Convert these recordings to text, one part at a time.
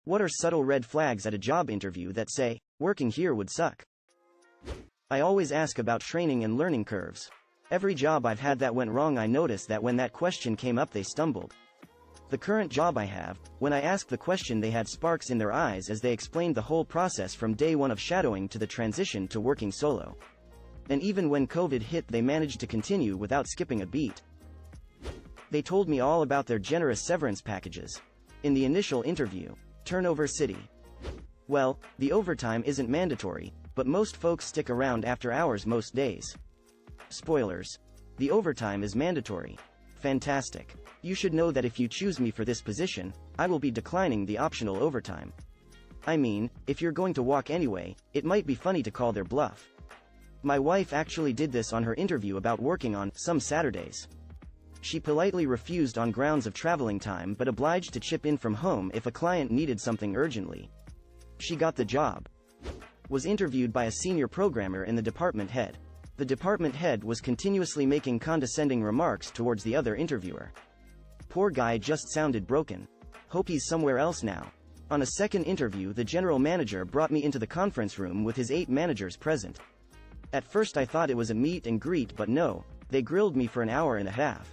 What are subtle red flags at a job interview that say, working here would suck? I always ask about training and learning curves. Every job I've had that went wrong, I noticed that when that question came up, they stumbled. The current job I have, when I asked the question, they had sparks in their eyes as they explained the whole process from day one of shadowing to the transition to working solo. And even when COVID hit, they managed to continue without skipping a beat. They told me all about their generous severance packages. In the initial interview, Turnover City. Well, the overtime isn't mandatory, but most folks stick around after hours most days. Spoilers. The overtime is mandatory. Fantastic. You should know that if you choose me for this position, I will be declining the optional overtime. I mean, if you're going to walk anyway, it might be funny to call their bluff. My wife actually did this on her interview about working on some Saturdays. She politely refused on grounds of traveling time but obliged to chip in from home if a client needed something urgently. She got the job. Was interviewed by a senior programmer and the department head. The department head was continuously making condescending remarks towards the other interviewer. Poor guy just sounded broken. Hope he's somewhere else now. On a second interview, the general manager brought me into the conference room with his 8 managers present. At first I thought it was a meet and greet, but no, they grilled me for an hour and a half.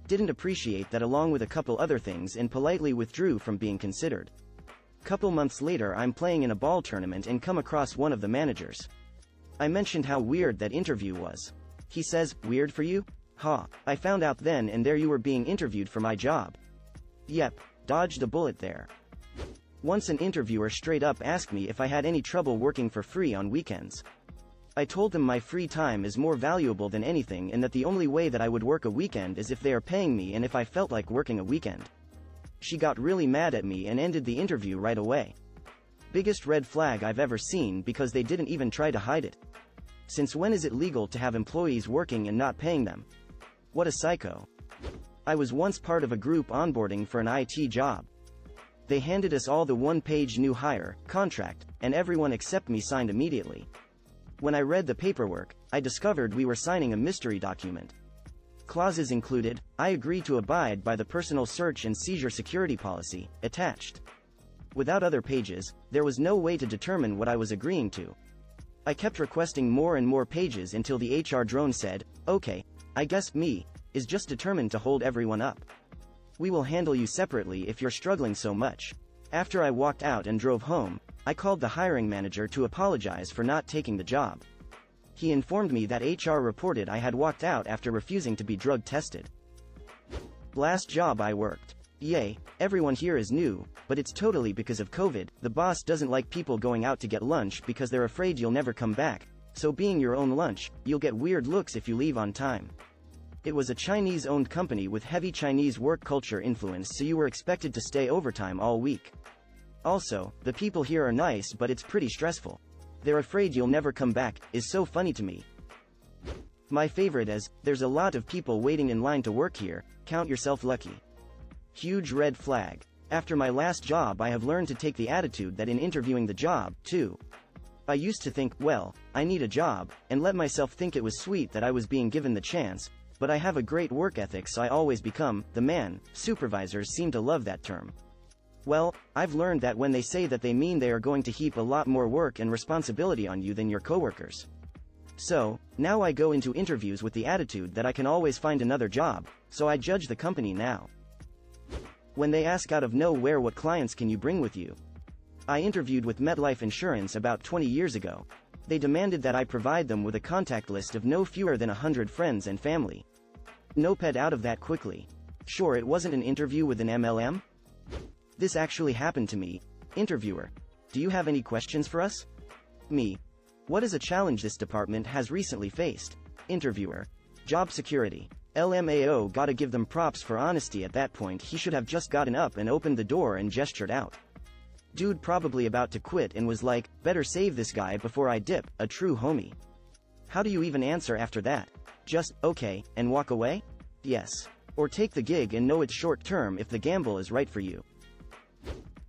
Didn't appreciate that, along with a couple other things, and politely withdrew from being considered. Couple months later, I'm playing in a ball tournament and come across one of the managers. I mentioned how weird that interview was. He says, "Weird for you? Ha, I found out then and there you were being interviewed for my job." Yep, dodged a bullet there. Once an interviewer straight up asked me if I had any trouble working for free on weekends. I told them my free time is more valuable than anything and that the only way that I would work a weekend is if they are paying me and if I felt like working a weekend. She got really mad at me and ended the interview right away. Biggest red flag I've ever seen, because they didn't even try to hide it. Since when is it legal to have employees working and not paying them? What a psycho. I was once part of a group onboarding for an IT job. They handed us all the one-page new hire contract, and everyone except me signed immediately. When I read the paperwork, I discovered we were signing a mystery document. Clauses included, "I agree to abide by the personal search and seizure security policy," attached. Without other pages, there was no way to determine what I was agreeing to. I kept requesting more and more pages until the HR drone said, "Okay, I guess me is just determined to hold everyone up. We will handle you separately if you're struggling so much." After I walked out and drove home, I called the hiring manager to apologize for not taking the job. He informed me that HR reported I had walked out after refusing to be drug tested. Last job I worked. Yay, everyone here is new, but it's totally because of COVID. The boss doesn't like people going out to get lunch because they're afraid you'll never come back, so being your own lunch, you'll get weird looks if you leave on time. It was a Chinese-owned company with heavy Chinese work culture influence, so you were expected to stay overtime all week. Also, the people here are nice, but it's pretty stressful. They're afraid you'll never come back, is so funny to me. My favorite is, "There's a lot of people waiting in line to work here, count yourself lucky." Huge red flag. After my last job, I have learned to take the attitude that in interviewing the job, too. I used to think, well, I need a job, and let myself think it was sweet that I was being given the chance, but I have a great work ethic, so I always become the man. Supervisors seem to love that term. Well, I've learned that when they say that, they mean they are going to heap a lot more work and responsibility on you than your coworkers. So, now I go into interviews with the attitude that I can always find another job, so I judge the company now. When they ask out of nowhere, "What clients can you bring with you?" I interviewed with MetLife Insurance about 20 years ago. They demanded that I provide them with a contact list of no fewer than 100 friends and family. Notepad out of that quickly. Sure, it wasn't an interview with an MLM? This actually happened to me. Interviewer: "Do you have any questions for us?" Me: "What is a challenge this department has recently faced?" Interviewer: "Job security." LMAO, gotta give them props for honesty at that point. He should have just gotten up and opened the door and gestured out. Dude probably about to quit and was like, "Better save this guy before I dip," a true homie. How do you even answer after that? Just, "Okay," and walk away? Yes. Or take the gig and know it's short term if the gamble is right for you.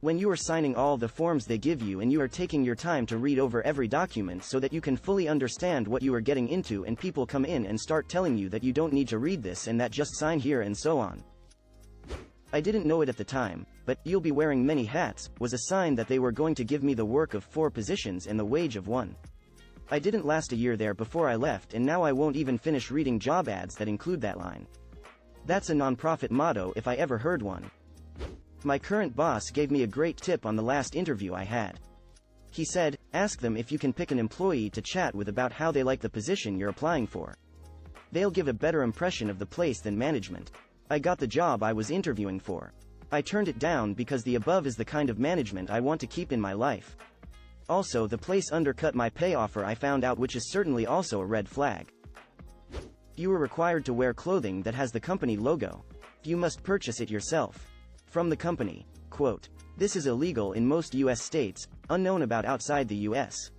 When you are signing all the forms they give you and you are taking your time to read over every document so that you can fully understand what you are getting into, and people come in and start telling you that you don't need to read this and that, just sign here and so on. I didn't know it at the time, but "you'll be wearing many hats" was a sign that they were going to give me the work of 4 positions and the wage of 1. I didn't last a year there before I left, and now I won't even finish reading job ads that include that line. That's a non-profit motto if I ever heard one. My current boss gave me a great tip on the last interview I had. He said, ask them if you can pick an employee to chat with about how they like the position you're applying for. They'll give a better impression of the place than management. I got the job I was interviewing for. I turned it down because the above is the kind of management I want to keep in my life. Also, the place undercut my pay offer, I found out, which is certainly also a red flag. You are required to wear clothing that has the company logo. You must purchase it yourself. From the company. Quote, this is illegal in most US states, unknown about outside the US.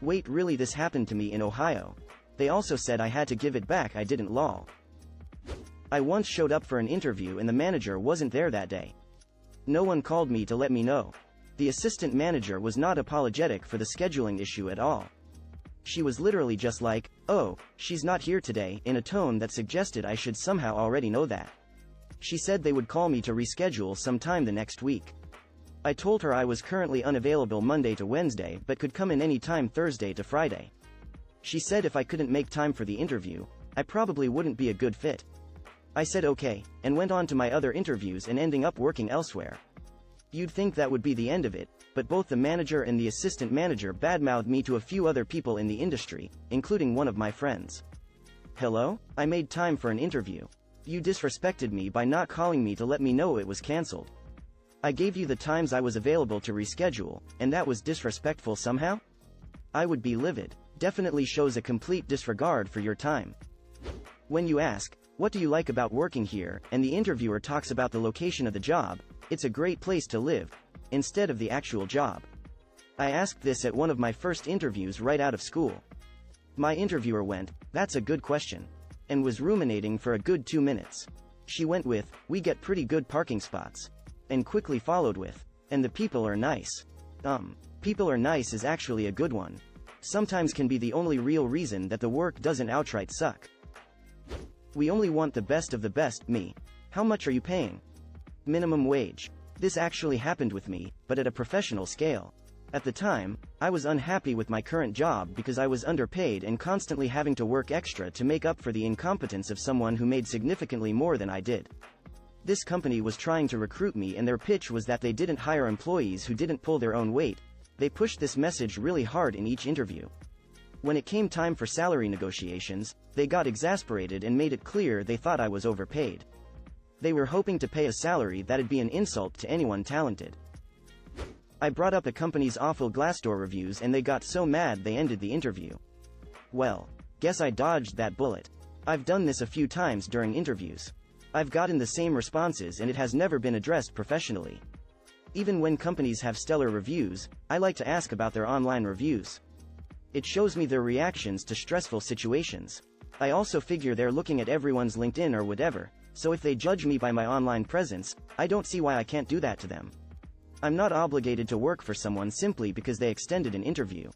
Wait, really? This happened to me in Ohio. They also said I had to give it back. I didn't. Lol. I once showed up for an interview and the manager wasn't there that day. No one called me to let me know. The assistant manager was not apologetic for the scheduling issue at all. She was literally just like, oh, she's not here today, in a tone that suggested I should somehow already know that. She said they would call me to reschedule sometime the next week. I told her I was currently unavailable Monday to Wednesday but could come in any time Thursday to Friday. She said if I couldn't make time for the interview, I probably wouldn't be a good fit. I said okay, and went on to my other interviews and ending up working elsewhere. You'd think that would be the end of it, but both the manager and the assistant manager badmouthed me to a few other people in the industry, including one of my friends. Hello? I made time for an interview. You disrespected me by not calling me to let me know it was cancelled. I gave you the times I was available to reschedule, and that was disrespectful somehow? I would be livid. Definitely shows a complete disregard for your time. When you ask, what do you like about working here, and the interviewer talks about the location of the job, it's a great place to live, instead of the actual job. I asked this at one of my first interviews right out of school. My interviewer went, that's a good question, and was ruminating for a good 2 minutes. She went with, we get pretty good parking spots, and quickly followed with, and the people are nice. People are nice is actually a good one. Sometimes can be the only real reason that the work doesn't outright suck. We only want the best of the best. Me. How much are you paying? Minimum wage. This actually happened with me, but at a professional scale. At the time, I was unhappy with my current job because I was underpaid and constantly having to work extra to make up for the incompetence of someone who made significantly more than I did. This company was trying to recruit me and their pitch was that they didn't hire employees who didn't pull their own weight. They pushed this message really hard in each interview. When it came time for salary negotiations, they got exasperated and made it clear they thought I was overpaid. They were hoping to pay a salary that'd be an insult to anyone talented. I brought up the company's awful Glassdoor reviews and they got so mad they ended the interview. Well, guess I dodged that bullet. I've done this a few times during interviews. I've gotten the same responses and it has never been addressed professionally. Even when companies have stellar reviews, I like to ask about their online reviews. It shows me their reactions to stressful situations. I also figure they're looking at everyone's LinkedIn or whatever, so if they judge me by my online presence, I don't see why I can't do that to them. I'm not obligated to work for someone simply because they extended an interview.